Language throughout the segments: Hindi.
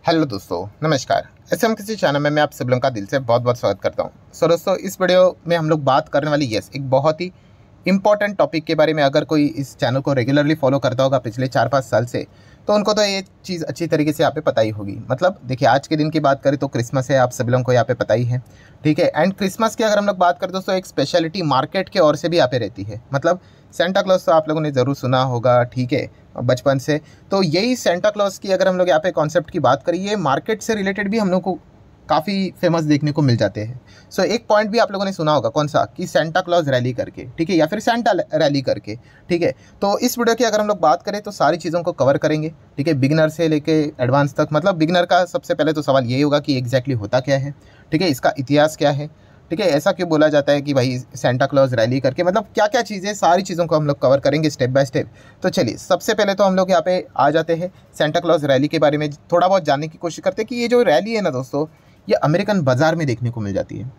हेलो दोस्तों, नमस्कार। एसएम किसी चैनल में मैं आप सब लोगों का दिल से बहुत बहुत स्वागत करता हूं। दोस्तों, इस वीडियो में हम लोग बात करने वाली एक बहुत ही इंपॉर्टेंट टॉपिक के बारे में। अगर कोई इस चैनल को रेगुलरली फॉलो करता होगा पिछले 4-5 साल से, तो उनको तो ये चीज़ अच्छी तरीके से यहाँ पे पता ही होगी। मतलब देखिए, आज के दिन की बात करें तो क्रिसमस है, आप सभी लोगों को यहाँ पे पता ही है, ठीक है। एंड क्रिसमस की अगर हम लोग बात करें दोस्तों, एक स्पेशलिटी मार्केट के ओर से भी यहाँ पे रहती है। मतलब सेंटा क्लॉज तो आप लोगों ने ज़रूर सुना होगा, ठीक है, बचपन से। तो यही सेंटा क्लॉज की अगर हम लोग यहाँ पे कॉन्सेप्ट की बात करें, ये मार्केट से रिलेटेड भी हम लोग को काफ़ी फेमस देखने को मिल जाते हैं। सो एक पॉइंट भी आप लोगों ने सुना होगा, कौन सा, कि सेंटा क्लॉज रैली करके, ठीक है, या फिर सेंटा रैली करके, ठीक है। तो इस वीडियो की अगर हम लोग बात करें तो सारी चीज़ों को कवर करेंगे, ठीक है, बिगिनर से लेके एडवांस तक। मतलब बिगिनर का सबसे पहले तो सवाल यही होगा कि एग्जैक्टली होता क्या है, ठीक है, इसका इतिहास क्या है, ठीक है, ऐसा क्यों बोला जाता है कि भाई सेंटा क्लॉज रैली करके, मतलब क्या क्या चीज़ें, सारी चीज़ों को हम लोग कवर करेंगे स्टेप बाय स्टेप। तो चलिए, सबसे पहले तो हम लोग यहाँ पे आ जाते हैं सेंटा क्लॉज रैली के बारे में थोड़ा बहुत जानने की कोशिश करते हैं कि ये जो रैली है ना दोस्तों, ये अमेरिकन बाज़ार में देखने को मिल जाती है।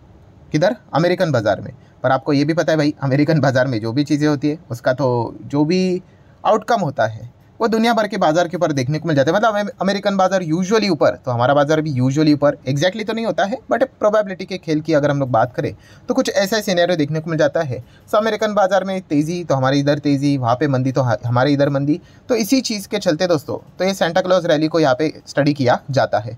किधर? अमेरिकन बाज़ार में। पर आपको ये भी पता है भाई, अमेरिकन बाज़ार में जो भी चीज़ें होती है उसका तो जो भी आउटकम होता है वो दुनिया भर के बाज़ार के ऊपर देखने को मिल जाता है। मतलब अमेरिकन बाज़ार यूजुअली ऊपर, तो हमारा बाज़ार भी यूजुअली ऊपर। एग्जैक्टली तो नहीं होता है, बट प्रोबेबिलिटी के खेल की अगर हम लोग बात करें तो कुछ ऐसा सिनेरियो देखने को मिल जाता है। सो अमेरिकन बाज़ार में तेज़ी तो हमारे इधर तेज़ी, वहाँ पे मंदी तो हमारे इधर मंदी। तो इसी चीज़ के चलते दोस्तों, तो ये सेंटा क्लॉज रैली को यहाँ पे स्टडी किया जाता है।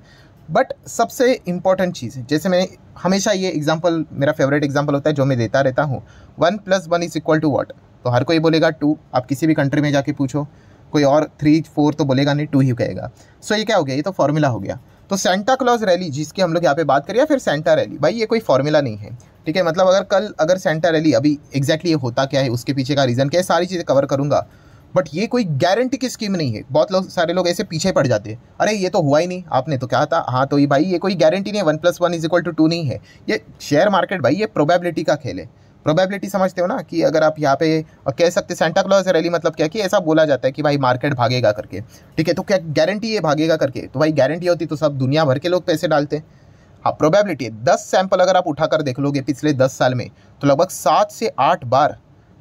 बट सबसे इम्पॉर्टेंट चीज़, जैसे मैं हमेशा ये एग्जांपल, मेरा फेवरेट एग्जांपल होता है जो मैं देता रहता हूँ, 1 + 1 = व्हाट। तो हर कोई बोलेगा 2। आप किसी भी कंट्री में जाके पूछो, कोई और 3, 4 तो बोलेगा नहीं, 2 ही कहेगा। सो ये क्या हो गया, ये तो फॉर्मूला हो गया। तो सेंटा क्लॉज रैली जिसकी हम लोग यहाँ पे बात करें, या फिर सेंटा रैली, भाई ये कोई फॉर्मूला नहीं है, ठीक है। मतलब अगर सेंटा रैली, अभी एग्जैक्टली ये होता क्या है, उसके पीछे का रीज़न क्या है, सारी चीज़ें कवर करूँगा। बट ये कोई गारंटी की स्कीम नहीं है। बहुत सारे लोग ऐसे पीछे पड़ जाते हैं, अरे ये तो हुआ ही नहीं, आपने तो कहा था। हाँ, तो ये भाई ये कोई गारंटी नहीं है, 1 + 1 = 2 नहीं है। ये शेयर मार्केट भाई, ये प्रोबेबिलिटी का खेल है। प्रोबेबिलिटी समझते हो ना, कि अगर आप यहाँ पे कह सकते सेंटा क्लॉज रैली मतलब क्या, कि ऐसा बोला जाता है कि भाई मार्केट भागेगा करके, ठीक है। तो क्या गारंटी है भागेगा करके? तो भाई गारंटी होती तो सब दुनिया भर के लोग पैसे डालते। हाँ, प्रोबेबिलिटी है। 10 सैंपल अगर आप उठाकर देख लोगे पिछले 10 साल में, तो लगभग 7 से 8 बार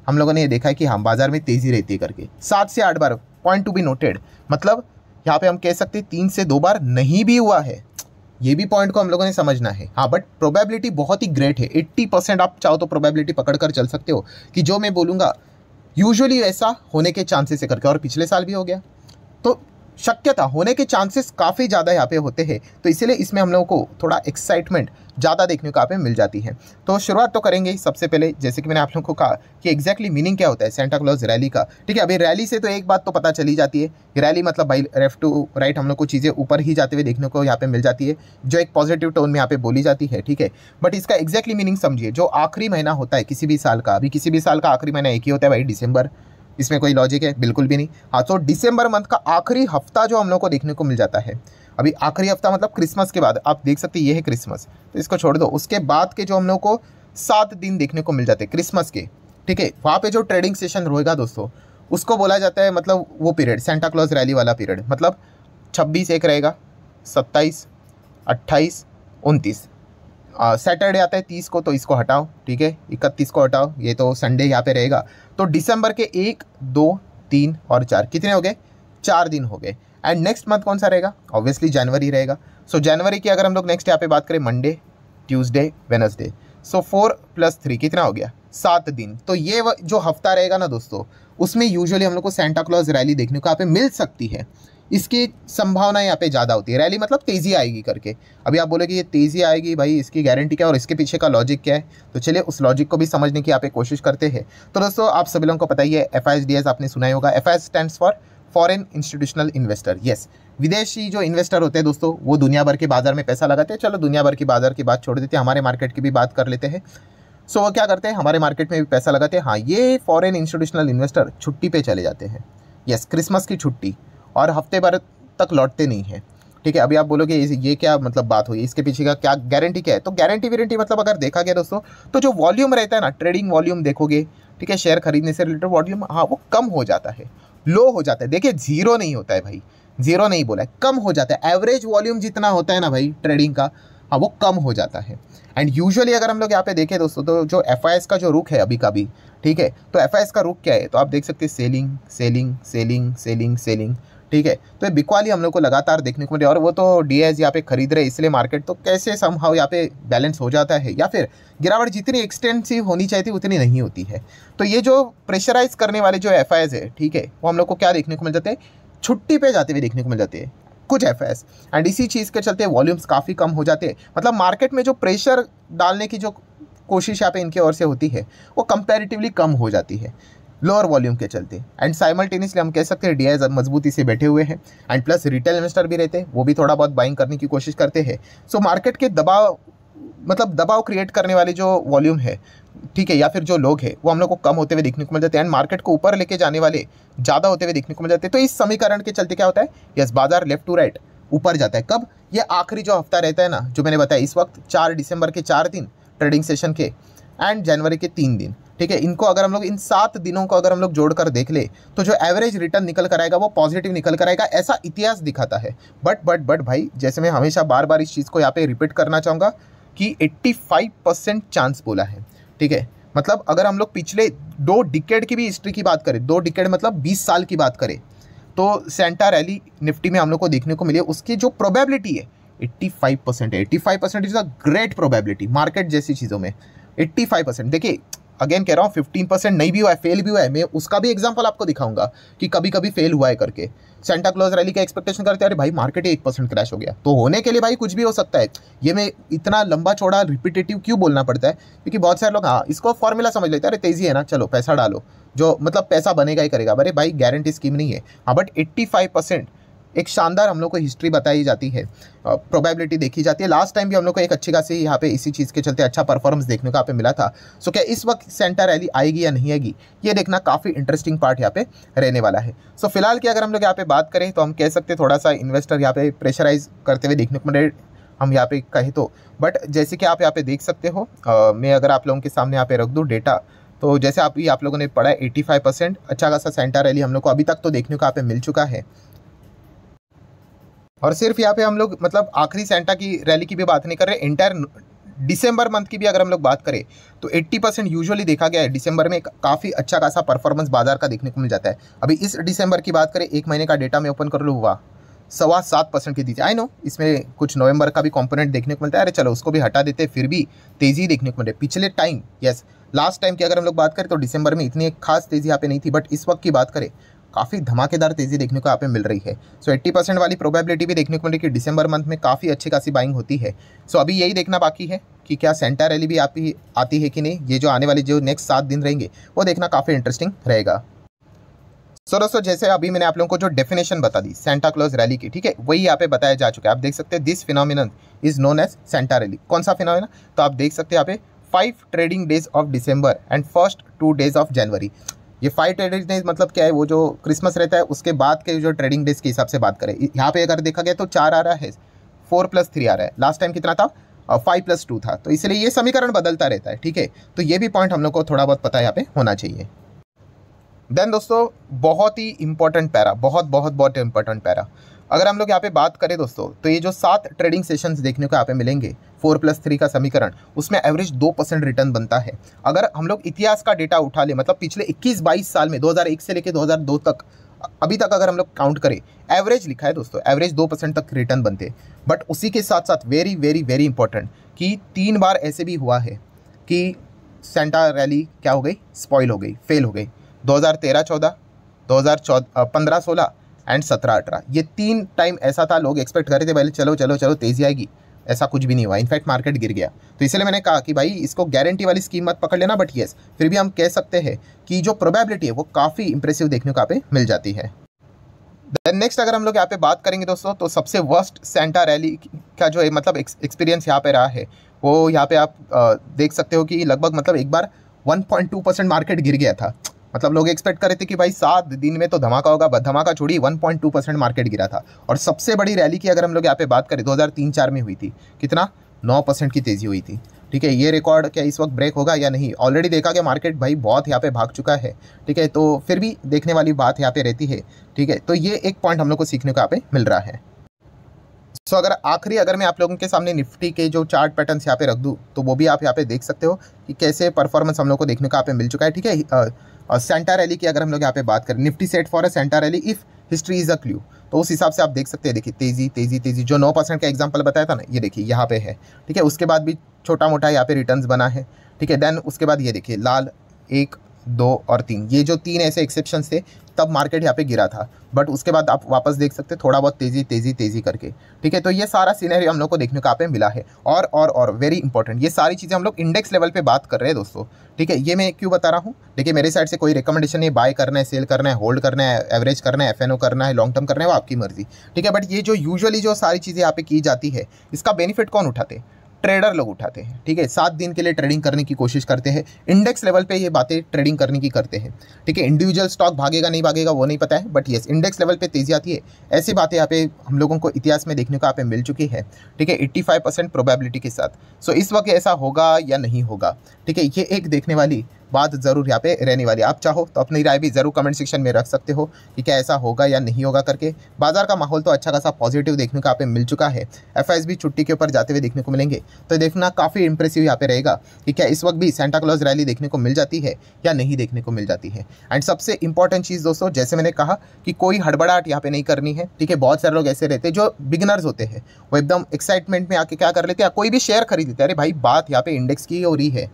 हम लोगों ने ये देखा है कि हाँ, बाजार में तेज़ी रहती है करके। 7 से 8 बार, पॉइंट टू बी नोटेड। मतलब यहाँ पे हम कह सकते हैं 3 से 2 बार नहीं भी हुआ है। ये भी पॉइंट को हम लोगों ने समझना है। हाँ, बट प्रोबेबिलिटी बहुत ही ग्रेट है। 80% आप चाहो तो प्रोबेबिलिटी पकड़ कर चल सकते हो कि जो मैं बोलूँगा यूजुअली ऐसा होने के चांसेस है करके। और पिछले साल भी हो गया, तो शक्यता होने के चांसेस काफ़ी ज़्यादा यहाँ पे होते हैं। तो इसीलिए इसमें हम लोगों को थोड़ा एक्साइटमेंट ज़्यादा देखने को यहाँ पे मिल जाती है। तो शुरुआत तो करेंगे सबसे पहले, जैसे कि मैंने आप लोगों को कहा कि एग्जैक्टली मीनिंग क्या होता है सेंटा क्लॉज रैली का, ठीक है। अभी रैली से तो एक बात तो पता चली जाती है, रैली मतलब भाई लेफ्ट टू राइट हम लोग को चीज़ें ऊपर ही जाते हुए देखने को यहाँ पे मिल जाती है, जो एक पॉजिटिव टोन में यहाँ पे बोली जाती है, ठीक है। बट इसका एग्जैक्टली मीनिंग समझिए, जो आखिरी महीना होता है किसी भी साल का, अभी किसी भी साल का आखिरी महीना एक ही होता है भाई, दिसंबर। इसमें कोई लॉजिक है? बिल्कुल भी नहीं। हाँ, तो दिसंबर मंथ का आखिरी हफ्ता जो हम लोग को देखने को मिल जाता है, अभी आखिरी हफ्ता मतलब क्रिसमस के बाद, आप देख सकते हैं ये है क्रिसमस, तो इसको छोड़ दो। उसके बाद के जो हम लोग को 7 दिन देखने को मिल जाते हैं क्रिसमस के, ठीक है। वहाँ पे जो ट्रेडिंग सेशन रहेगा दोस्तों, उसको बोला जाता है, मतलब वो पीरियड सेंटा क्लॉज रैली वाला पीरियड, मतलब 26 एक रहेगा, 27, 28, 29, सैटरडे आता है 30 को, तो इसको हटाओ, ठीक है, 31 को हटाओ, ये तो संडे यहाँ पे रहेगा। तो दिसंबर के 1, 2, 3 और 4 कितने हो गए? 4 दिन हो गए। एंड नेक्स्ट मंथ कौन सा रहेगा? ऑब्वियसली जनवरी रहेगा। सो जनवरी की अगर हम लोग नेक्स्ट यहाँ पे बात करें, मंडे, ट्यूसडे, वेनसडे, सो 4 + 3 कितना हो गया? 7 दिन। तो ये जो हफ्ता रहेगा ना दोस्तों, उसमें यूजुअली हम लोग को सेंटा क्लॉज रैली देखने को यहाँ पे मिल सकती है। इसकी संभावना यहाँ पे ज़्यादा होती है। रैली मतलब तेज़ी आएगी करके। अभी आप बोलोगे ये तेज़ी आएगी भाई, इसकी गारंटी क्या है और इसके पीछे का लॉजिक क्या है? तो चलिए उस लॉजिक को भी समझने की यहाँ पे कोशिश करते हैं। तो दोस्तों, आप सभी लोगों को पता ही है, FISDS आपने सुना ही होगा। FIS stands for foreign institutional investor. Yes, विदेशी जो इन्वेस्टर होते हैं दोस्तों, वो दुनिया भर के बाजार में पैसा लगाते हैं। चलो दुनिया भर की बाजार की बात छोड़ देते हैं, हमारे मार्केट की भी बात कर लेते हैं। सो वो क्या करते हैं, हमारे मार्केट में भी पैसा लगाते हैं। हाँ, ये फॉरेन इंस्टीट्यूशनल इन्वेस्टर छुट्टी पे चले जाते हैं। यस, क्रिसमस की छुट्टी, और हफ्ते भर तक लौटते नहीं है, ठीक है। अभी आप बोलोगे ये क्या मतलब बात हुई, इसके पीछे का क्या गारंटी क्या है? तो गारंटी वारंटी मतलब अगर देखा गया दोस्तों, तो जो वॉल्यूम रहता है ना, ट्रेडिंग वॉल्यूम देखोगे, ठीक है, शेयर खरीदने से रिलेटेड वॉल्यूम, हाँ, वो कम हो जाता है, लो हो जाता है। देखिए, जीरो नहीं होता है भाई, जीरो नहीं बोला है, कम हो जाता है। एवरेज वॉल्यूम जितना होता है ना भाई ट्रेडिंग का, हाँ, वो कम हो जाता है। एंड यूजुअली अगर हम लोग यहाँ पे देखें दोस्तों, तो जो FIS का जो रुख है अभी का भी, ठीक है, तो FIS का रुख क्या है? तो आप देख सकते हैं selling, selling, selling, selling, selling, ठीक है। तो ये बिकवाली हम लोग को लगातार देखने को मिले और वो तो डीएस यहाँ पे खरीद रहे इसलिए मार्केट तो कैसे समहाउ यहाँ पे बैलेंस हो जाता है, या फिर गिरावट जितनी एक्सटेंसिव होनी चाहिए थी उतनी नहीं होती है। तो ये जो प्रेशराइज करने वाले जो एफआईएस है, ठीक है, वो हम लोग को क्या देखने को मिल जाते हैं, छुट्टी पे जाते हुए देखने को मिल जाते हैं कुछ एफआईएस। एंड इसी चीज़ के चलते वॉल्यूम्स काफ़ी कम हो जाते हैं। मतलब मार्केट में जो प्रेशर डालने की जो कोशिश यहाँ पे इनकी ओर से होती है वो कंपैरेटिवली कम हो जाती है लोअर वॉल्यूम के चलते। एंड साइमल्टेनियसली हम कह सकते हैं डीआईज मजबूती से बैठे हुए हैं एंड प्लस रिटेल इन्वेस्टर भी रहते हैं, वो भी थोड़ा बहुत बाइंग करने की कोशिश करते हैं। सो मार्केट के दबाव मतलब दबाव क्रिएट करने वाली जो वॉल्यूम है, ठीक है, या फिर जो लोग हैं वो हम लोग को कम होते हुए देखने को मिल जाते हैं एंड मार्केट को ऊपर लेके जाने वाले ज़्यादा होते हुए देखने को मिल जाते हैं। तो इस समीकरण के चलते क्या होता है, यस बाजार लेफ्ट टू राइट ऊपर जाता है। कब, ये आखिरी जो हफ्ता रहता है ना, जो मैंने बताया इस वक्त 4 दिसंबर के 4 दिन ट्रेडिंग सेशन के एंड जनवरी के 3 दिन, ठीक है, इनको अगर हम लोग इन 7 दिनों को अगर हम लोग जोड़कर देख ले तो जो एवरेज रिटर्न निकल कर आएगा वो पॉजिटिव निकल कर आएगा, ऐसा इतिहास दिखाता है। बट भाई, जैसे मैं हमेशा बार बार इस चीज़ को यहाँ पे रिपीट करना चाहूँगा कि 85% चांस बोला है, ठीक है। मतलब अगर हम लोग पिछले 2 डिकेड की भी हिस्ट्री की बात करें, 2 डिकेड मतलब 20 साल की बात करें, तो सेंटा रैली निफ्टी में हम लोग को देखने को मिली है, उसकी जो प्रोबेबिलिटी है 85% है। 85% is a great probability market जैसी चीज़ों में। 85%, देखिए अगेन कह रहा हूँ 15% नहीं भी हुआ है, फेल भी हुआ है, मैं उसका भी एग्जांपल आपको दिखाऊंगा कि कभी कभी फेल हुआ है करके। सेंटा क्लॉज रैली का एक्सपेक्टेशन करते हैं, अरे भाई मार्केट 1% क्रैश हो गया, तो होने के लिए भाई कुछ भी हो सकता है। ये मैं इतना लंबा चौड़ा रिपीटेटिव क्यों बोलना पड़ता है, क्योंकि बहुत सारे लोग हाँ इसको फॉर्मूला समझ लेते हैं, अरे तेजी है ना चलो पैसा डालो, जो मतलब पैसा बनेगा ही करेगा। अरे भाई गारंटी स्कीम नहीं है। हाँ बट 85% एक शानदार हम लोग को हिस्ट्री बताई जाती है, प्रोबेबिलिटी देखी जाती है। लास्ट टाइम भी हम लोग को एक अच्छी खासी यहाँ पे इसी चीज़ के चलते अच्छा परफॉर्मेंस देखने को यहाँ पे मिला था। सो क्या इस वक्त सेंटा रैली आएगी या नहीं आएगी, ये देखना काफ़ी इंटरेस्टिंग पार्ट यहाँ पे रहने वाला है। सो फिलहाल की अगर हम लोग यहाँ पे बात करें तो हम कह सकते हैं थोड़ा सा इन्वेस्टर यहाँ पे प्रेशराइज करते हुए देखने को मिले, हम यहाँ पे कहें तो। बट जैसे कि आप यहाँ पे देख सकते हो, मैं अगर आप लोगों के सामने यहाँ पे रख दूँ डेटा, तो जैसे आप लोगों ने पढ़ा है 85% अच्छा खासा सेंटा रैली हम लोग को अभी तक तो देखने को यहाँ पे मिल चुका है। और सिर्फ यहाँ पे हम लोग मतलब आखिरी सेंटा की रैली की भी बात नहीं कर रहे, एंटायर दिसंबर मंथ की भी अगर हम लोग बात करें तो 80% यूजुअली देखा गया है दिसंबर में काफ़ी अच्छा खासा परफॉर्मेंस बाजार का देखने को मिल जाता है। अभी इस दिसंबर की बात करें, एक महीने का डेटा मैं ओपन कर लूँ, हुआ 7.25% की दीजिए। आई नो इसमें कुछ नवंबर का भी कंपोनेंट देखने को मिलता है, अरे चलो उसको भी हटा देते, फिर भी तेज़ी देखने को मिले पिछले टाइम। यस लास्ट टाइम की अगर हम लोग बात करें तो दिसंबर में इतनी एक खास तेज़ी यहाँ पे नहीं थी, बट इस वक्त की बात करें काफ़ी धमाकेदार तेज़ी देखने को यहाँ पे मिल रही है। सो 80% वाली प्रोबेबिलिटी भी देखने को मिल रही है कि दिसंबर मंथ में काफ़ी अच्छी खासी बाइंग होती है। सो अभी यही देखना बाकी है कि क्या सेंटा रैली भी आती है कि नहीं। ये जो आने वाली जो नेक्स्ट 7 दिन रहेंगे वो देखना काफ़ी इंटरेस्टिंग रहेगा। सो दोस्तों जैसे अभी मैंने आप लोगों को जो डेफिनेशन बता दी सेंटा क्लॉज रैली की, ठीक है, वही यहाँ पे बताया जा चुका है। आप देख सकते हैं this phenomenon is known as Santa rally. कौन सा फिनोमिना, तो आप देख सकते हैं यहाँ पे 5 trading days of December and first 2 days of January. ये 5 ट्रेडिंग डेज मतलब क्या है, वो जो क्रिसमस रहता है उसके बाद के जो ट्रेडिंग डेज के हिसाब से बात करें, यहाँ पे अगर देखा गया तो 4 आ रहा है, 4+3 आ रहा है। लास्ट टाइम कितना था, 5+2 था, तो इसलिए ये समीकरण बदलता रहता है, ठीक है। तो ये भी पॉइंट हम लोग को थोड़ा बहुत पता यहाँ पे होना चाहिए। देन दोस्तों बहुत ही इंपॉर्टेंट पैरा, बहुत इंपॉर्टेंट पैरा, अगर हम लोग यहाँ पे बात करें दोस्तों, तो ये जो 7 ट्रेडिंग सेशंस देखने को यहाँ पे मिलेंगे 4+3 का समीकरण, उसमें एवरेज 2% रिटर्न बनता है। अगर हम लोग इतिहास का डेटा उठा ले, मतलब पिछले 21-22 साल में 2001 से लेकर 2002 तक अभी तक अगर हम लोग काउंट करें, एवरेज लिखा है दोस्तों, एवरेज 2% तक रिटर्न बनते। बट उसी के साथ साथ वेरी इंपॉर्टेंट कि 3 बार ऐसे भी हुआ है कि सेंटा रैली क्या हो गई, स्पॉइल हो गई, फेल हो गई। 2013-14, 2015-16 एंड 17-18, ये 3 टाइम ऐसा था, लोग एक्सपेक्ट कर रहे थे पहले चलो तेजी आएगी, ऐसा कुछ भी नहीं हुआ, इनफैक्ट मार्केट गिर गया। तो इसलिए मैंने कहा कि भाई इसको गारंटी वाली स्कीम मत पकड़ लेना, बट येस फिर भी हम कह सकते हैं कि जो प्रोबेबिलिटी है वो काफ़ी इंप्रेसिव देखने को यहाँ पे मिल जाती है। देन नेक्स्ट अगर हम लोग यहाँ पे बात करेंगे दोस्तों, तो सबसे वर्स्ट सेंटा रैली का जो है मतलब एक्सपीरियंस यहाँ पे रहा है, वो यहाँ पे आप देख सकते हो कि लगभग मतलब एक बार 1.2% मार्केट गिर गया था। मतलब लोग एक्सपेक्ट कर रहे थे कि भाई 7 दिन में तो धमाका होगा, धमाका छोड़ी 1.2% मार्केट गिरा था। और सबसे बड़ी रैली की अगर हम लोग यहाँ पे बात करें 2003-4 में हुई थी, कितना 9% की तेज़ी हुई थी, ठीक है। ये रिकॉर्ड क्या इस वक्त ब्रेक होगा या नहीं, ऑलरेडी देखा गया मार्केट भाई बहुत यहाँ पे भाग चुका है, ठीक है। तो फिर भी देखने वाली बात यहाँ पे रहती है, ठीक है। तो ये एक पॉइंट हम लोग को सीखने को यहाँ पे मिल रहा है। सो अगर मैं आप लोगों के सामने निफ्टी के जो चार्ट पैटर्न्स यहाँ पे रख दूँ, तो वो भी आप यहाँ पे देख सकते हो कि कैसे परफॉर्मेंस हम लोग को देखने को यहाँ पे मिल चुका है, ठीक है। सेंटा रैली की अगर हम लोग यहाँ पे बात करें, Nifty set for a Santa rally if history is a clue, तो उस हिसाब से आप देख सकते हैं, देखिए तेज़ी तेज़ी तेज़ी, जो 9% का एग्जाम्पल बताया था ना, ये देखिए यहाँ पे है, ठीक है। उसके बाद भी छोटा मोटा यहाँ पे रिटर्न्स बना है, ठीक है। देन उसके बाद ये देखिए लाल 1, 2 और 3, ये जो 3 ऐसे एक्सेप्शन थे, तब मार्केट यहाँ पे गिरा था, बट उसके बाद आप वापस देख सकते हैं थोड़ा बहुत तेज़ी तेज़ी तेज़ी करके, ठीक है। तो ये सारा सीनरी हम लोग को देखने को यहाँ पे मिला है। और वेरी इंपॉर्टेंट, ये सारी चीज़ें हम लोग इंडेक्स लेवल पे बात कर रहे हैं दोस्तों, ठीक है। ये मैं क्यों बता रहा हूँ, देखिए मेरे साइड से कोई रिकमेंडेशन नहीं, बाय करना है, सेल करना है, होल्ड करना है, एवरेज करना है, एफएनओ करना है, लॉन्ग टर्म करना है, वो आपकी मर्जी, ठीक है। बट ये जो यूजुअली जो सारी चीज़ें यहाँ पे की जाती है, इसका बेनिफिट कौन उठाते हैं? ट्रेडर लोग उठाते हैं, ठीक है। 7 दिन के लिए ट्रेडिंग करने की कोशिश करते हैं, इंडेक्स लेवल पे ये बातें ट्रेडिंग करने की करते हैं, ठीक है। इंडिविजुअल स्टॉक भागेगा नहीं भागेगा वो नहीं पता है, बट येस इंडेक्स लेवल पे तेजी आती है, ऐसी बातें यहाँ पे हम लोगों को इतिहास में देखने को यहाँ पे मिल चुकी है, ठीक है, 85% प्रोबेबिलिटी के साथ। सो इस वक्त ऐसा होगा या नहीं होगा, ठीक है, ये एक देखने वाली बात ज़रूर यहाँ पे रहने वाली। आप चाहो तो अपनी राय भी ज़रूर कमेंट सेक्शन में रख सकते हो कि क्या ऐसा होगा या नहीं होगा करके। बाजार का माहौल तो अच्छा खासा पॉजिटिव देखने को यहाँ पे मिल चुका है, एफआईएस भी छुट्टी के ऊपर जाते हुए देखने को मिलेंगे, तो देखना काफ़ी इंप्रेसिव यहाँ पे रहेगा कि क्या इस वक्त भी सेंटा क्लॉज रैली देखने को मिल जाती है या नहीं देखने को मिल जाती है। एंड सबसे इंपॉर्टेंट चीज़ दोस्तों, जैसे मैंने कहा कि कोई हड़बड़ाहट यहाँ पे नहीं करनी है, ठीक है। बहुत सारे लोग ऐसे रहते हैं जो बिगिनर्स होते हैं, वो एकदम एक्साइटमेंट में आके क्या कर लेते हैं, कोई भी शेयर खरीद लेते हैं। अरे भाई बात यहाँ पे इंडेक्स की हो रही है,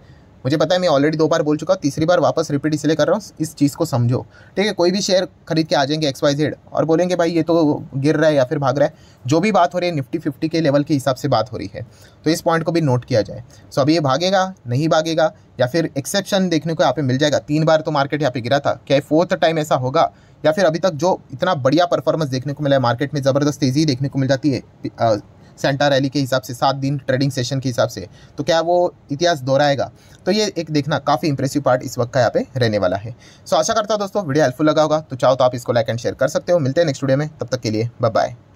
मुझे पता है, मैं ऑलरेडी 2 बार बोल चुका हूँ, तीसरी बार वापस रिपीट इसलिए कर रहा हूँ, इस चीज़ को समझो, ठीक है। कोई भी शेयर खरीद के आ जाएंगे XYZ और बोलेंगे भाई ये तो गिर रहा है या फिर भाग रहा है, जो भी बात हो रही है निफ्टी 50 के लेवल के हिसाब से बात हो रही है, तो इस पॉइंट को भी नोट किया जाए। सो अभी ये भागेगा नहीं भागेगा, या फिर एक्सेप्शन देखने को यहाँ पे मिल जाएगा। 3 बार तो मार्केट यहाँ पे गिरा था, क्या 4th टाइम ऐसा होगा, या फिर अभी तक जो इतना बढ़िया परफॉर्मेंस देखने को मिला है मार्केट में, ज़बरदस्त तेज़ी देखने को मिल जाती है सेंटा रैली के हिसाब से, 7 दिन ट्रेडिंग सेशन के हिसाब से, तो क्या वो इतिहास दोहराएगा? तो ये एक देखना काफ़ी इंप्रेसिव पार्ट इस वक्त का यहाँ पे रहने वाला है। सो आशा करता हूँ दोस्तों वीडियो हेल्पफुल लगा होगा, तो चाहो तो आप इसको लाइक एंड शेयर कर सकते हो। मिलते हैं नेक्स्ट वीडियो में, तब तक के लिए बाय बाय।